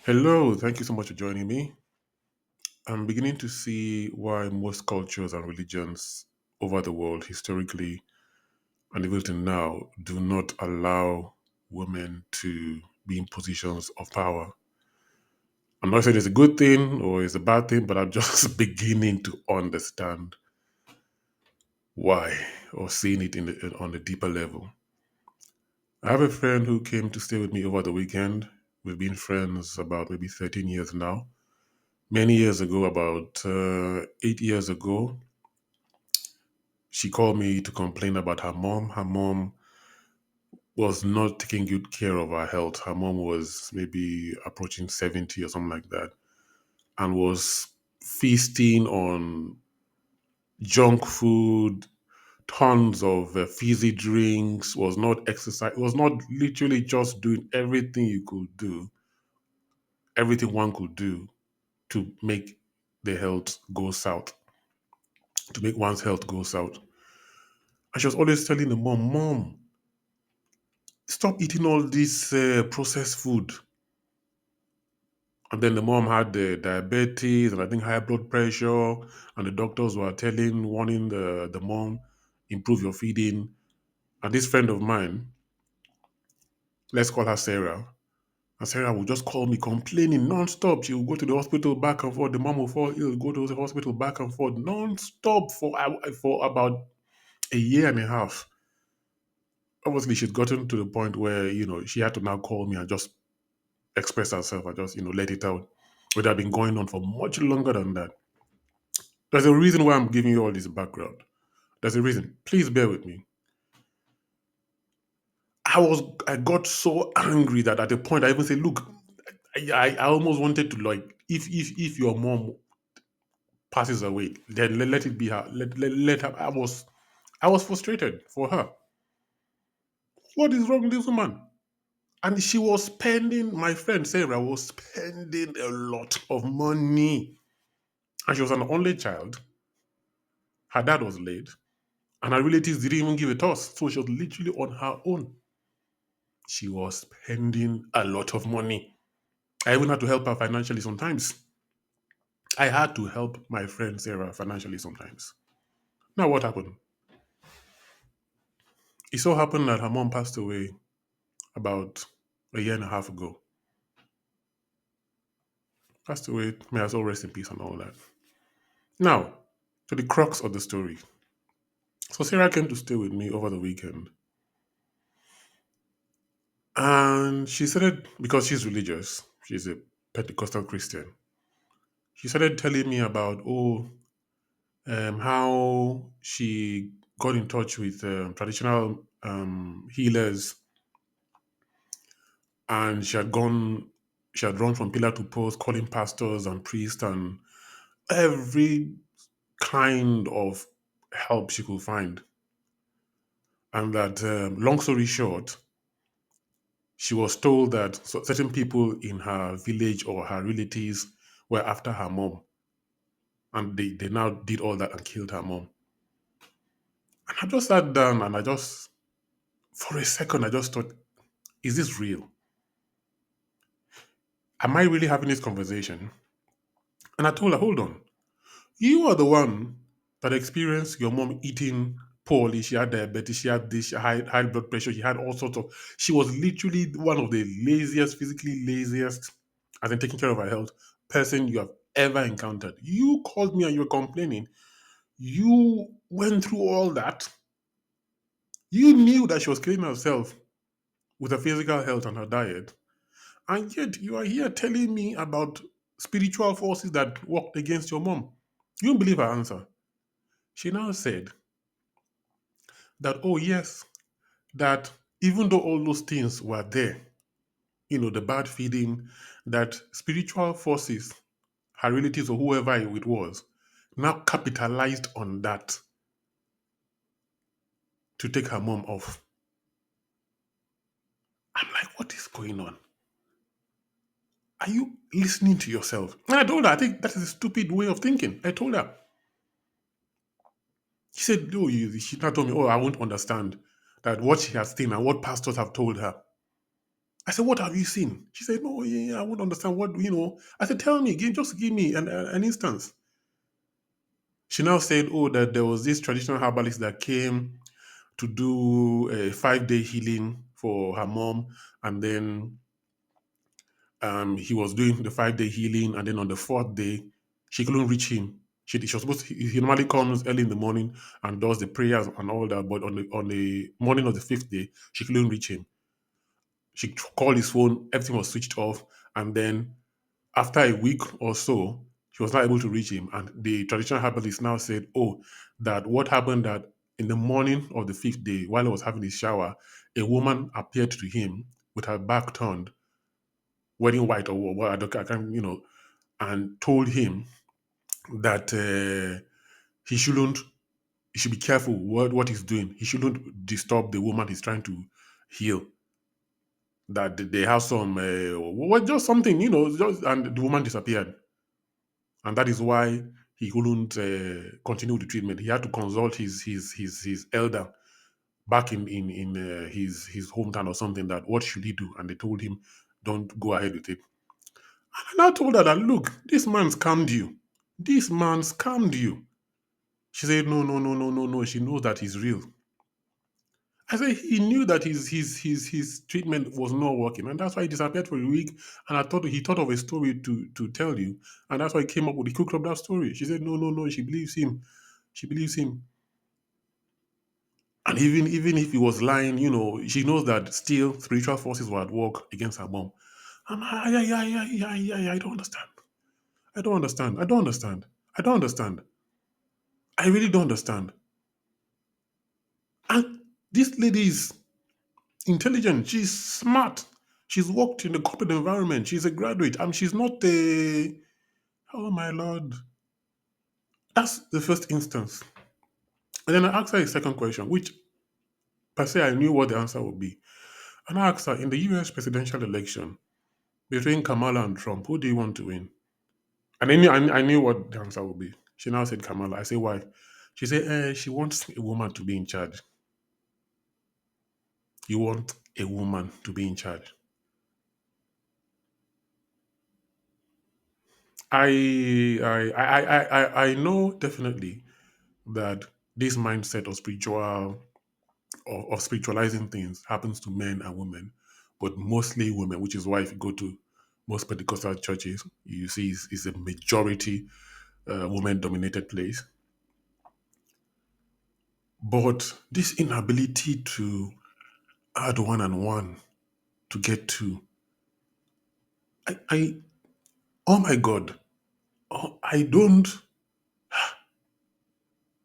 Hello, thank you so much for joining me. I'm beginning to see why most cultures and religions over the world, historically and even till now, do not allow women to be in positions of power. I'm not saying it's a good thing or it's a bad thing, but I'm just beginning to understand why or seeing it on a deeper level. I have a friend who came to stay with me over the weekend. We've been friends about maybe 13 years now. Many years ago, about 8 years ago, she called me to complain about her mom. Her mom was not taking good care of her health. Her mom was maybe approaching 70 or something like that and was feasting on junk food, tons of fizzy drinks, was not exercise, was not literally just doing everything you could do, everything one could do to make the health go south, to make one's health go south. And she was always telling the mom, stop eating all this processed food. And then the mom had the diabetes and I think high blood pressure. And the doctors were warning the mom, improve your feeding. And this friend of mine, let's call her Sarah. And Sarah would just call me complaining nonstop. She would go to the hospital back and forth. The mom would fall ill, go to the hospital back and forth nonstop for about a year and a half. Obviously, she'd gotten to the point where, she had to now call me and just express herself and just, let it out. It had been going on for much longer than that. There's a reason why I'm giving you all this background. There's a reason. Please bear with me. I got so angry that at a point I even said, look, I almost wanted to like if your mom passes away, then let it be her. Let her I was frustrated for her. What is wrong with this woman? And she was spending, my friend Sarah was spending a lot of money. And she was an only child. Her dad was late. And her relatives didn't even give a toss. So she was literally on her own. She was spending a lot of money. I even had to help her financially sometimes. I had to help my friend Sarah financially sometimes. Now, what happened? It so happened that her mom passed away about a year and a half ago. Passed away, may as well rest in peace and all that. Now, to the crux of the story. So, Sarah came to stay with me over the weekend. And she started, because she's religious, she's a Pentecostal Christian. She started telling me about, how she got in touch with traditional healers, and she had run from pillar to post, calling pastors and priests and every kind of help she could find. And that, long story short, she was told that certain people in her village or her relatives were after her mom, and they now did all that and killed her mom. And I just sat down and for a second, I just thought, is this real? Am I really having this conversation? And I told her, hold on. You are the one that experienced your mom eating poorly. She had diabetes, she had this, she had high blood pressure, she had all sorts of. She was literally one of the laziest, physically laziest, as in taking care of her health, person you have ever encountered. You called me and you were complaining. You went through all that. You knew that she was killing herself with her physical health and her diet. And yet you are here telling me about spiritual forces that worked against your mom. You don't believe her answer. She now said that, oh, yes, that even though all those things were there, the bad feeding, that spiritual forces, her relatives or whoever it was, now capitalized on that to take her mom off. I'm like, what is going on? Are you listening to yourself? And I told her, I think that is a stupid way of thinking. I told her. She said, no, she not told me, oh, I won't understand that what she has seen and what pastors have told her. I said, what have you seen? She said, no, yeah, I won't understand what. I said, tell me, just give me an instance. She now said, oh, that there was this traditional herbalist that came to do a 5-day healing for her mom. And then he was doing the 5-day healing. And then on the fourth day, she couldn't reach him. She was supposed to, he normally comes early in the morning and does the prayers and all that. But on the morning of the fifth day, she couldn't reach him. She called his phone, everything was switched off. And then after a week or so, she was not able to reach him. And the traditional herbalist now said, oh, that what happened that in the morning of the fifth day, while he was having his shower, a woman appeared to him with her back turned, wearing white or what, I can't, and told him that he shouldn't, he should be careful what he's doing. He shouldn't disturb the woman he's trying to heal. That they have some, just something, and the woman disappeared. And that is why he couldn't continue the treatment. He had to consult his elder back in his hometown or something. That what should he do? And they told him, don't go ahead with it. And I told her that look, this man scammed you. This man scammed you. She said no, no, no, no, no, no. She knows that he's real. I said he knew that his treatment was not working, and that's why he disappeared for a week. And I thought he thought of a story to tell you, and that's why he came up with the cooked up that story. She said, no, no, no, she believes him. She believes him. And even if he was lying, she knows that still spiritual forces were at work against her mom. I'm like, yeah, yeah, yeah, yeah, yeah. I don't understand. I don't understand. I don't understand. I don't understand. I really don't understand. And this lady is intelligent. She's smart. She's worked in the corporate environment. She's a graduate. She's not a. Oh my lord. That's the first instance. And then I asked her a second question, which per se I knew what the answer would be. And I asked her, in the US presidential election between Kamala and Trump, who do you want to win? And I knew what the answer would be. She now said Kamala. I said, why? She said, she wants a woman to be in charge. You want a woman to be in charge. I know definitely that this mindset of of spiritualizing things happens to men and women, but mostly women, which is why if you go to most Pentecostal churches, you see it's a majority women dominated place. But this inability to add one and one to get two, I oh my God, I don't,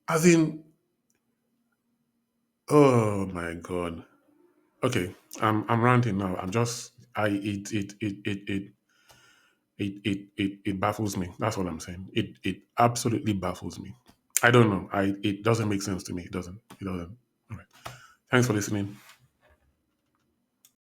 as in, oh my God. Okay, I'm ranting now. I'm just I it baffles me. That's what I'm saying. It absolutely baffles me. I don't know. It doesn't make sense to me. It doesn't. It doesn't. All right. Thanks for listening.